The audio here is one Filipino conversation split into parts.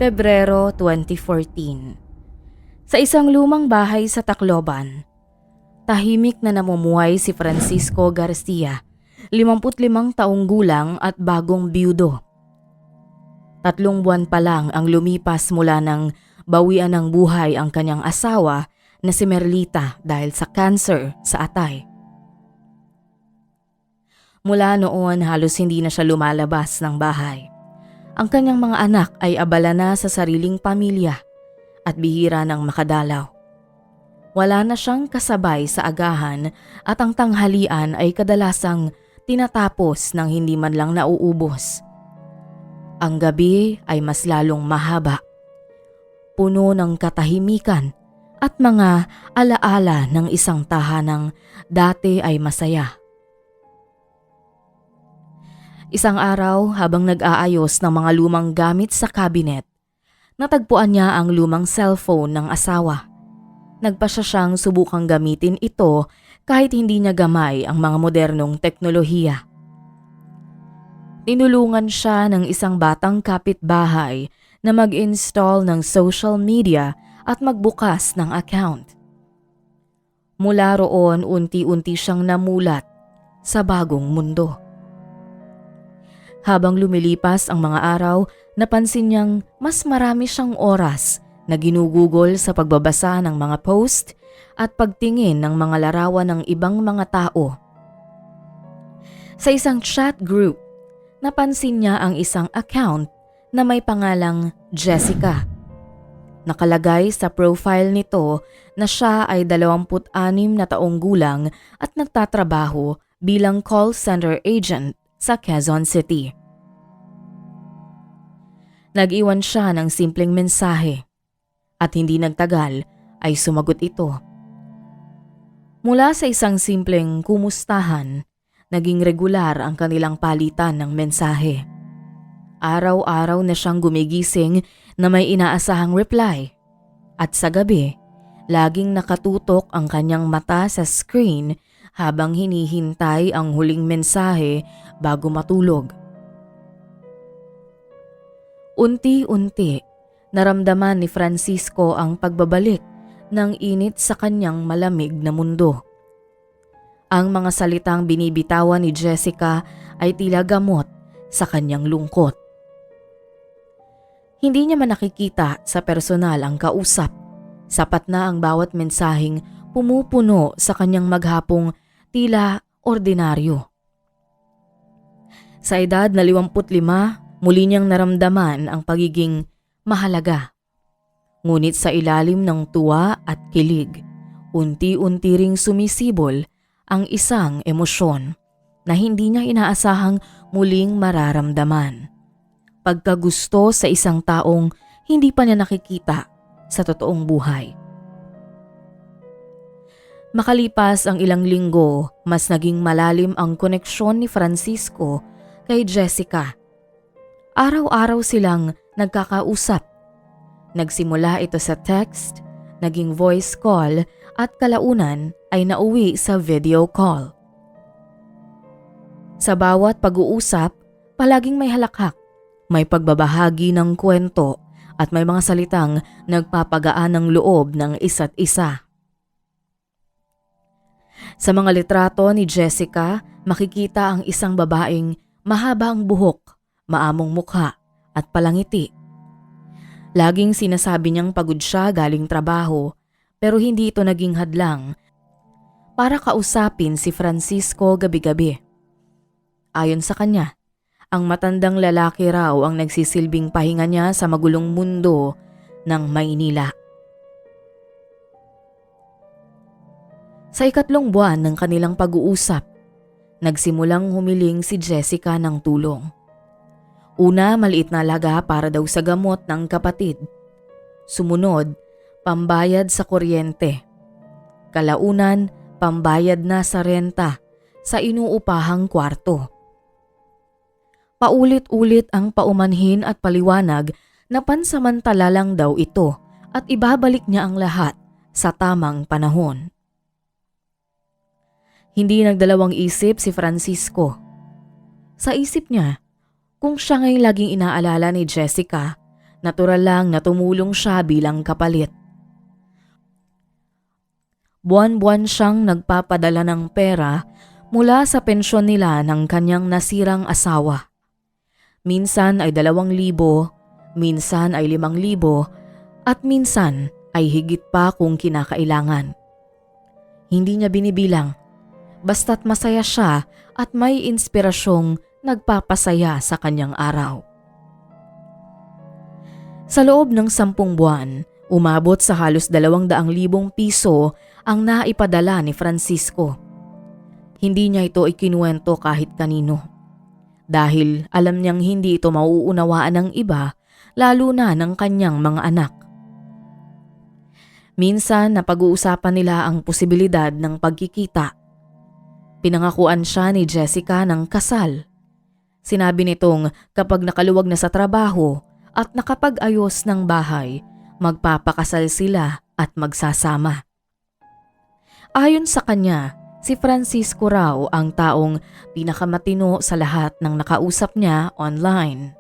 Pebrero 2014. Sa isang lumang bahay sa Tacloban, tahimik na namumuhay si Francisco Garcia, 55 taong gulang at bagong biyudo. 3 buwan pa lang ang lumipas mula nang bawian ng buhay ang kanyang asawa na si Merlita dahil sa cancer sa atay. Mula noon halos hindi na siya lumalabas ng bahay. Ang kanyang mga anak ay abala na sa sariling pamilya at bihira nang makadalaw. Wala na siyang kasabay sa agahan at ang tanghalian ay kadalasang tinatapos ng hindi man lang nauubos. Ang gabi ay mas lalong mahaba, puno ng katahimikan at mga alaala ng isang tahanang dati ay masaya. Isang araw habang nag-aayos ng mga lumang gamit sa cabinet, natagpuan niya ang lumang cellphone ng asawa. Nagpasya siyang subukang gamitin ito kahit hindi niya gamay ang mga modernong teknolohiya. Tinulungan siya ng isang batang kapitbahay na mag-install ng social media at magbukas ng account. Mula roon unti-unti siyang namulat sa bagong mundo. Habang lumilipas ang mga araw, napansin niyang mas marami siyang oras na ginugugol sa pagbabasa ng mga post at pagtingin ng mga larawan ng ibang mga tao. Sa isang chat group, napansin niya ang isang account na may pangalang Jessica. Nakalagay sa profile nito na siya ay 26 na taong gulang at nagtatrabaho bilang call center agent sa Quezon City. Nag-iwan siya ng simpleng mensahe at hindi nagtagal ay sumagot ito. Mula sa isang simpleng kumustahan, naging regular ang kanilang palitan ng mensahe. Araw-araw na siyang gumigising na may inaasahang reply at sa gabi, laging nakatutok ang kanyang mata sa screen habang hinihintay ang huling mensahe bago matulog. Unti-unti, naramdaman ni Francisco ang pagbabalik ng init sa kanyang malamig na mundo. Ang mga salitang binibitawan ni Jessica ay tila gamot sa kanyang lungkot. Hindi niya man nakikita sa personal ang kausap. Sapat na ang bawat mensaheng pumupuno sa kanyang maghapong tila ordinaryo. Sa edad na 55, muli niyang naramdaman ang pagiging mahalaga. Ngunit sa ilalim ng tuwa at kilig, unti-unti ring sumisibol ang isang emosyon na hindi niya inaasahang muling mararamdaman. Pagkagusto sa isang taong hindi pa niya nakikita sa totoong buhay. Makalipas ang ilang linggo, mas naging malalim ang koneksyon ni Francisco kay Jessica. Araw-araw silang nagkakausap. Nagsimula ito sa text, naging voice call at kalaunan ay nauwi sa video call. Sa bawat pag-uusap, palaging may halakhak, may pagbabahagi ng kwento at may mga salitang nagpapagaan ng loob ng isa't isa. Sa mga litrato ni Jessica, makikita ang isang babaeng mahaba ang buhok, maamong mukha at palangiti. Laging sinasabi niyang pagod siya galing trabaho pero hindi ito naging hadlang para kausapin si Francisco gabi-gabi. Ayon sa kanya, ang matandang lalaki raw ang nagsisilbing pahinga niya sa magulong mundo ng Maynila. Sa 3 buwan ng kanilang pag-uusap, nagsimulang humiling si Jessica ng tulong. Una, maliit na halaga para daw sa gamot ng kapatid. Sumunod, pambayad sa kuryente. Kalaunan, pambayad na sa renta sa inuupahang kwarto. Paulit-ulit ang paumanhin at paliwanag na pansamantala lang daw ito at ibabalik niya ang lahat sa tamang panahon. Hindi nagdalawang isip si Francisco. Sa isip niya, kung siya ngayong laging inaalala ni Jessica, Natural lang na tumulong siya bilang kapalit. Buwan-buwan siyang nagpapadala ng pera mula sa pensyon nila ng kanyang nasirang asawa. Minsan ay 2,000, minsan ay 5,000, at minsan ay higit pa kung kinakailangan. Hindi niya binibilang, basta't masaya siya at may inspirasyong nagpapasaya sa kanyang araw. Sa loob ng 10 buwan, umabot sa halos 200,000 piso ang naipadala ni Francisco. Hindi niya ito ikinuwento kahit kanino. Dahil alam niyang hindi ito mauunawaan ng iba, lalo na ng kanyang mga anak. Minsan napag-uusapan nila ang posibilidad ng pagkikita. Pinangakuan siya ni Jessica ng kasal. Sinabi nitong kapag nakaluwag na sa trabaho at nakapag-ayos ng bahay, magpapakasal sila at magsasama. Ayon sa kanya, si Francisco raw ang taong pinakamatino sa lahat ng nakausap niya online.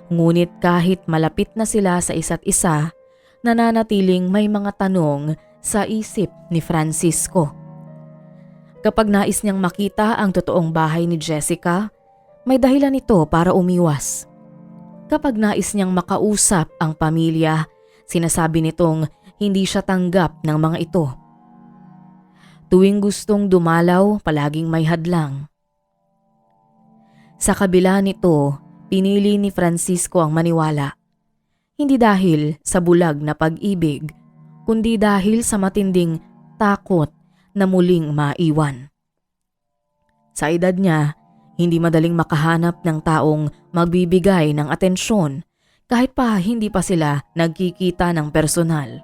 Ngunit kahit malapit na sila sa isa't isa, nananatiling may mga tanong sa isip ni Francisco. Kapag nais niyang makita ang totoong bahay ni Jessica, may dahilan ito para umiwas. Kapag nais niyang makausap ang pamilya, sinasabi nitong hindi siya tanggap ng mga ito. Tuwing gustong dumalaw, palaging may hadlang. Sa kabila nito, pinili ni Francisco ang maniwala. Hindi dahil sa bulag na pag-ibig, kundi dahil sa matinding takot na muling maiwan. Sa edad niya, hindi madaling makahanap ng taong magbibigay ng atensyon kahit pa hindi pa sila nagkikita ng personal.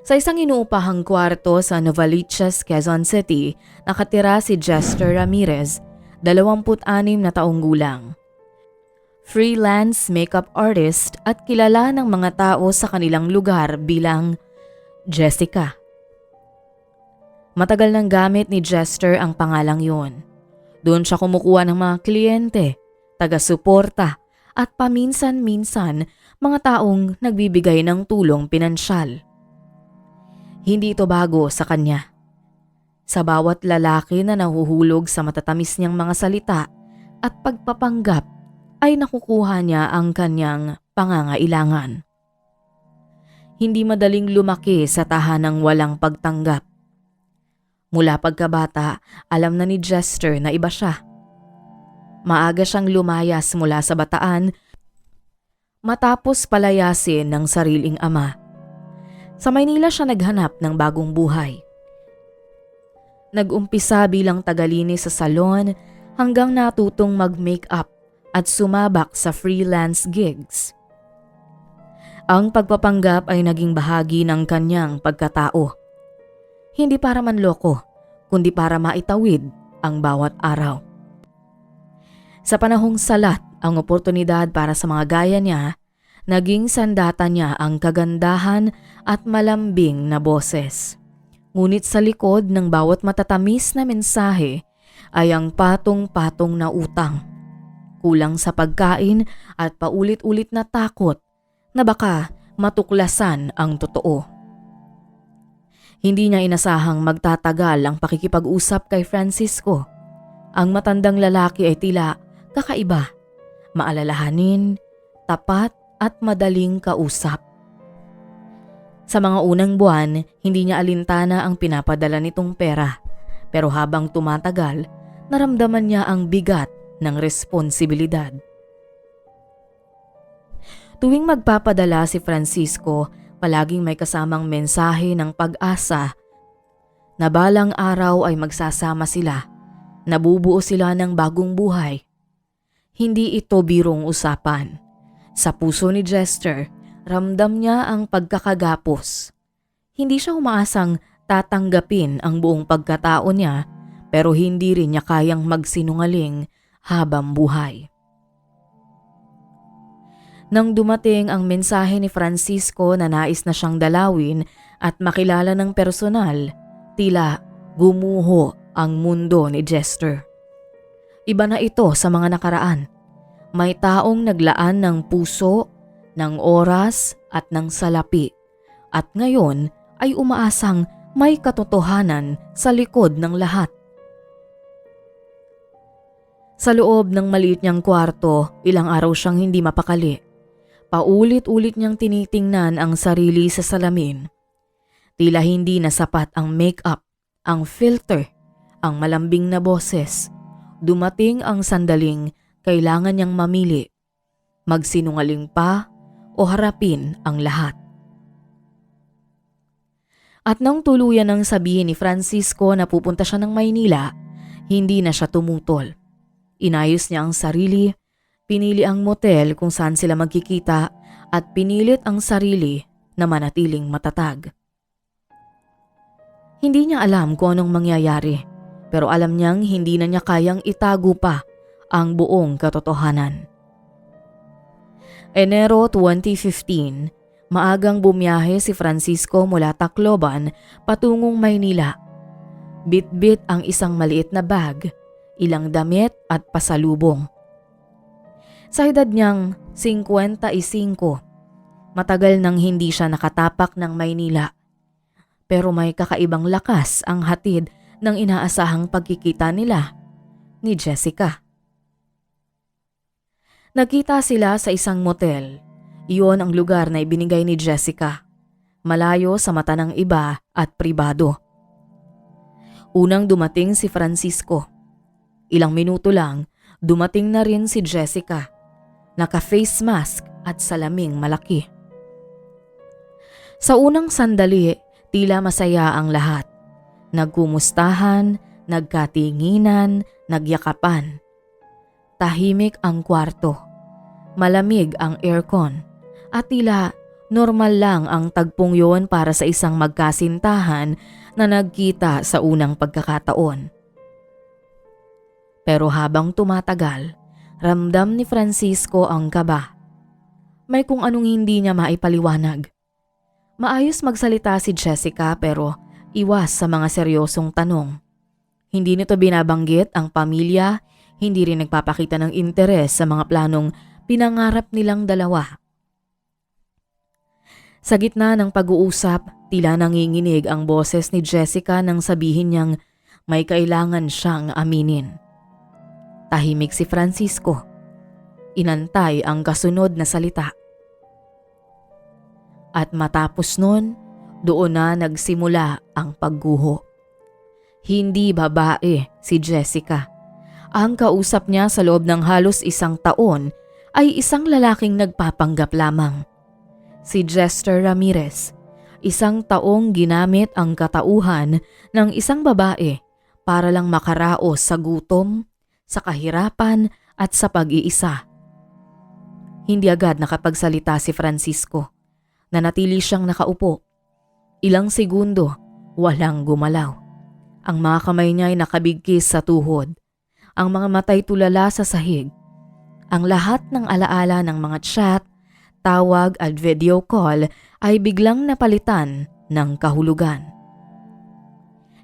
Sa isang inuupahang kwarto sa Novaliches, Quezon City, nakatira si Jester Ramirez, 26 na taong gulang. Freelance makeup artist at kilala ng mga tao sa kanilang lugar bilang Jessica. Matagal nang gamit ni Jester ang pangalang yun. Doon siya kumukuha ng mga kliyente, taga-suporta at paminsan-minsan mga taong nagbibigay ng tulong pinansyal. Hindi ito bago sa kanya. Sa bawat lalaki na nahuhulog sa matatamis niyang mga salita at pagpapanggap, ay nakukuha niya ang kanyang pangangailangan. Hindi madaling lumaki sa tahanang walang pagtanggap. Mula pagkabata, alam na ni Jester na iba siya. Maaga siyang lumayas mula sa bataan matapos palayasin ng sariling ama. Sa Maynila siya naghanap ng bagong buhay. Nag-umpisa bilang tagalinis sa salon hanggang natutong mag-makeup at sumabak sa freelance gigs. Ang pagpapanggap ay naging bahagi ng kanyang pagkatao. Hindi para manloko, kundi para maitawid ang bawat araw. Sa panahong salat ang oportunidad para sa mga gaya niya, naging sandata niya ang kagandahan at malambing na boses. Ngunit sa likod ng bawat matatamis na mensahe ay ang patong-patong na utang. Kulang sa pagkain at paulit-ulit na takot na baka matuklasan ang totoo. Hindi niya inasahang magtatagal ang pakikipag-usap kay Francisco. Ang matandang lalaki ay tila kakaiba, maalalahanin, tapat at madaling kausap. Sa mga unang buwan, hindi niya alintana ang pinapadala nitong pera. Pero habang tumatagal, naramdaman niya ang bigat ng responsibilidad. Tuwing magpapadala si Francisco, palaging may kasamang mensahe ng pag-asa na balang araw ay magsasama sila, nabubuo sila ng bagong buhay. Hindi ito birong usapan. Sa puso ni Jester, ramdam niya ang pagkakagapos. Hindi siya umaasang tatanggapin ang buong pagkatao niya, pero hindi rin niya kayang magsinungaling habang buhay. Nang dumating ang mensahe ni Francisco na nais na siyang dalawin at makilala ng personal, tila gumuho ang mundo ni Jester. Iba na ito sa mga nakaraan. May taong naglaan ng puso, ng oras at ng salapi at ngayon ay umaasang may katotohanan sa likod ng lahat. Sa loob ng maliit niyang kwarto, ilang araw siyang hindi mapakali. Paulit-ulit niyang tinitingnan ang sarili sa salamin. Tila hindi na sapat ang make-up, ang filter, ang malambing na boses. Dumating ang sandaling kailangan niyang mamili. Magsinungaling pa o harapin ang lahat. At nang tuluyan ng sabihin ni Francisco na pupunta siya ng Maynila, hindi na siya tumutol. Inayos niya ang sarili, pinili ang motel kung saan sila magkikita at pinilit ang sarili na manatiling matatag. Hindi niya alam kung anong mangyayari, pero alam niyang hindi na niya kayang itago pa ang buong katotohanan. Enero 2015, maagang bumiyahe si Francisco mula Tacloban patungong Maynila. Bit-bit ang isang maliit na bag, ilang damit at pasalubong. Sa edad niyang 55, matagal nang hindi siya nakatapak ng Maynila. Pero may kakaibang lakas ang hatid ng inaasahang pagkikita nila ni Jessica. Nagkita sila sa isang motel. Iyon ang lugar na ibinigay ni Jessica. Malayo sa mata ng iba at pribado. Unang dumating si Francisco. Ilang minuto lang, dumating na rin si Jessica. Naka-face mask at salaming malaki. Sa unang sandali, tila masaya ang lahat. Nagkumustahan, nagkatinginan, nagyakapan. Tahimik ang kwarto. Malamig ang aircon. At tila normal lang ang tagpong yon para sa isang magkasintahan na nagkita sa unang pagkakataon. Pero habang tumatagal, ramdam ni Francisco ang kaba. May kung anong hindi niya maipaliwanag. Maayos magsalita si Jessica pero iwas sa mga seryosong tanong. Hindi nito binabanggit ang pamilya, hindi rin nagpapakita ng interes sa mga planong pinangarap nilang dalawa. Sa gitna ng pag-uusap, tila nanginginig ang boses ni Jessica nang sabihin niyang may kailangan siyang aminin. Tahimik si Francisco. Inantay ang kasunod na salita. At matapos nun, doon na nagsimula ang pagguho. Hindi babae si Jessica. Ang kausap niya sa loob ng halos isang taon ay isang lalaking nagpapanggap lamang. Si Jester Ramirez, isang taong ginamit ang katauhan ng isang babae para lang makaraos sa gutom, sa kahirapan at sa pag-iisa. Hindi agad nakapagsalita si Francisco. Nanatili siyang nakaupo. Ilang segundo, walang gumalaw. Ang mga kamay niya ay nakabigkis sa tuhod. Ang mga matay tulala sa sahig. Ang lahat ng alaala ng mga chat, tawag at video call ay biglang napalitan ng kahulugan.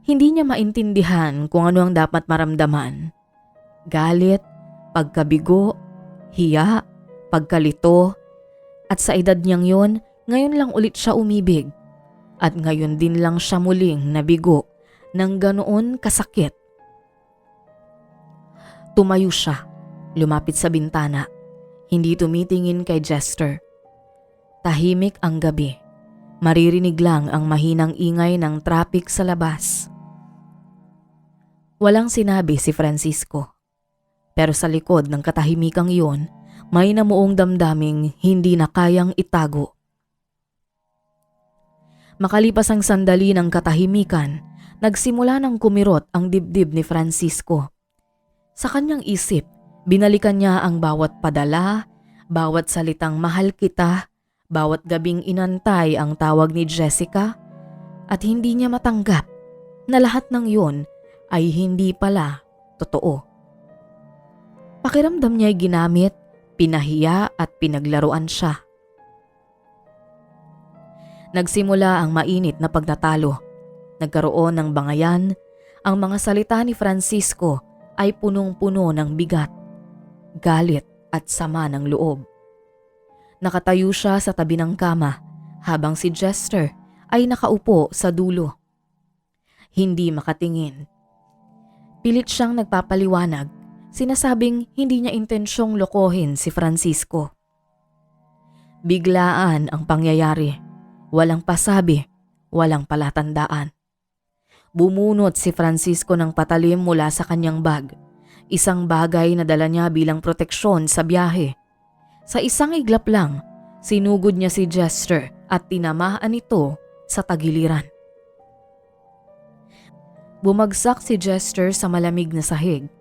Hindi niya maintindihan kung ano ang dapat maramdaman. Galit, pagkabigo, hiya, pagkalito, at sa edad niyang yon, ngayon lang ulit siya umibig. At ngayon din lang siya muling nabigo ng ganoon kasakit. Tumayo siya, lumapit sa bintana, hindi tumitingin kay Jester. Tahimik ang gabi, maririnig lang ang mahinang ingay ng traffic sa labas. Walang sinabi si Francisco. Pero sa likod ng katahimikang iyon, may namuong damdaming hindi na kayang itago. Makalipas ang sandali ng katahimikan, nagsimula ng kumirot ang dibdib ni Francisco. Sa kanyang isip, binalikan niya ang bawat padala, bawat salitang mahal kita, bawat gabing inantay ang tawag ni Jessica, at hindi niya matanggap na lahat ng yun ay hindi pala totoo. Pakiramdam niya ay ginamit, pinahiya at pinaglaruan siya. Nagsimula ang mainit na pagtatalo. Nagkaroon ng bangayan. Ang mga salita ni Francisco ay punong-puno ng bigat, galit at sama ng loob. Nakatayo siya sa tabi ng kama habang si Jester ay nakaupo sa dulo. Hindi makatingin. Pilit siyang nagpapaliwanag, sinasabing hindi niya intensyong lokohin si Francisco. Biglaan ang pangyayari, walang pasabi, walang palatandaan. Bumunot si Francisco ng patalim mula sa kanyang bag, isang bagay na dala niya bilang proteksyon sa biyahe. Sa isang iglap lang, sinugod niya si Jester at tinamaan ito sa tagiliran. Bumagsak si Jester sa malamig na sahig.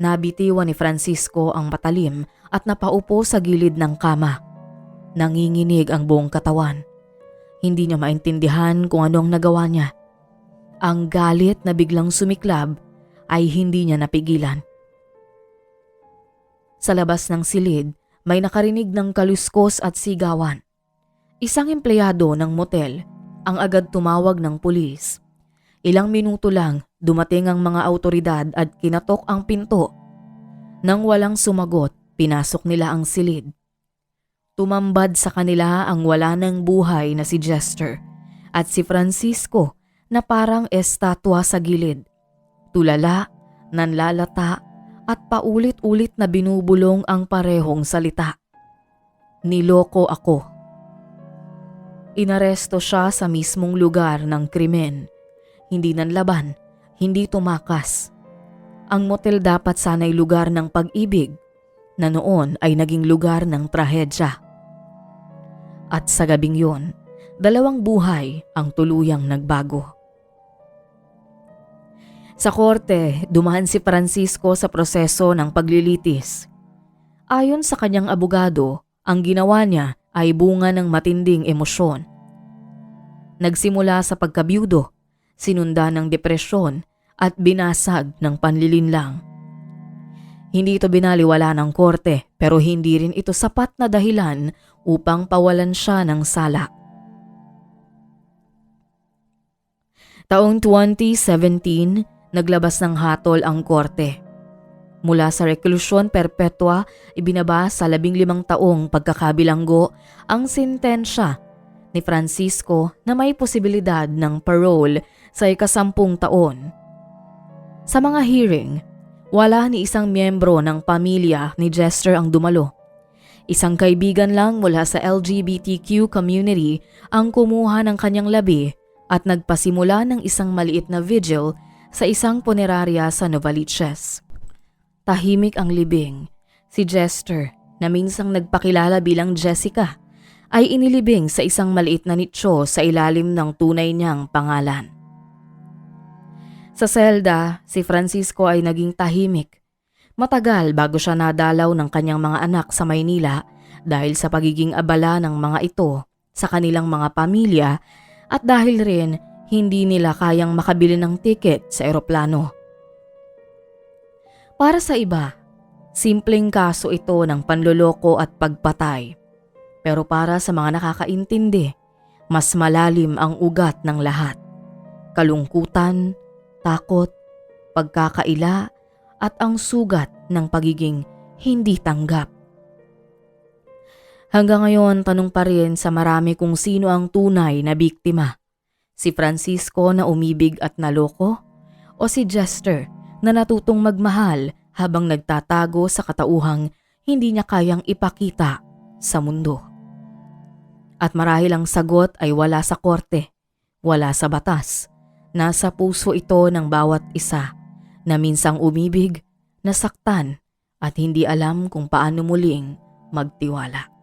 Nabitiwan ni Francisco ang patalim at napaupo sa gilid ng kama. Nanginginig ang buong katawan. Hindi niya maintindihan kung anong nagawa niya. Ang galit na biglang sumiklab ay hindi niya napigilan. Sa labas ng silid, may nakarinig ng kaluskos at sigawan. Isang empleyado ng motel ang agad tumawag ng pulis. Ilang minuto lang dumating ang mga awtoridad at kinatok ang pinto. Nang walang sumagot, pinasok nila ang silid. Tumambad sa kanila ang wala ng buhay na si Jester at si Francisco na parang estatwa sa gilid. Tulala, nanlalata at paulit-ulit na binubulong ang parehong salita. Niloko ako. Inaresto siya sa mismong lugar ng krimen. Hindi nanlaban, hindi tumakas. Ang motel dapat sana'y lugar ng pag-ibig na noon ay naging lugar ng trahedya. At sa gabing yun, 2 buhay ang tuluyang nagbago. Sa korte, dumaan si Francisco sa proseso ng paglilitis. Ayon sa kanyang abogado, ang ginawa niya ay bunga ng matinding emosyon. Nagsimula sa pagkabyudo, sinunda ng depresyon at binasag ng panlilinlang. Hindi ito binaliwala ng korte pero hindi rin ito sapat na dahilan upang pawalan siya ng sala. Taong 2017, naglabas ng hatol ang korte. Mula sa reklusyon perpetua, ibinaba sa 15 taong pagkakabilanggo ang sentensya ni Francisco na may posibilidad ng parole sa 10 taon. Sa mga hearing, wala ni isang miyembro ng pamilya ni Jester ang dumalo. Isang kaibigan lang mula sa LGBTQ community ang kumuha ng kanyang labi at nagpasimula ng isang maliit na vigil sa isang punerarya sa Novaliches. Tahimik ang libing. Si Jester, na minsang nagpakilala bilang Jessica, ay inilibing sa isang maliit na nicho sa ilalim ng tunay niyang pangalan. Sa selda, si Francisco ay naging tahimik. Matagal bago siya nadalaw ng kanyang mga anak sa Maynila dahil sa pagiging abala ng mga ito sa kanilang mga pamilya at dahil rin hindi nila kayang makabili ng tiket sa eroplano. Para sa iba, simpleng kaso ito ng panloloko at pagpatay. Pero para sa mga nakakaintindi, mas malalim ang ugat ng lahat. Kalungkutan, takot, pagkakaila at ang sugat ng pagiging hindi tanggap. Hanggang ngayon, tanong pa rin sa marami kung sino ang tunay na biktima. Si Francisco na umibig at naloko o si Jester na natutong magmahal habang nagtatago sa katauhang hindi niya kayang ipakita sa mundo. At marahil ang sagot ay wala sa korte, wala sa batas. Nasa puso ito ng bawat isa na minsang umibig, nasaktan at hindi alam kung paano muling magtiwala.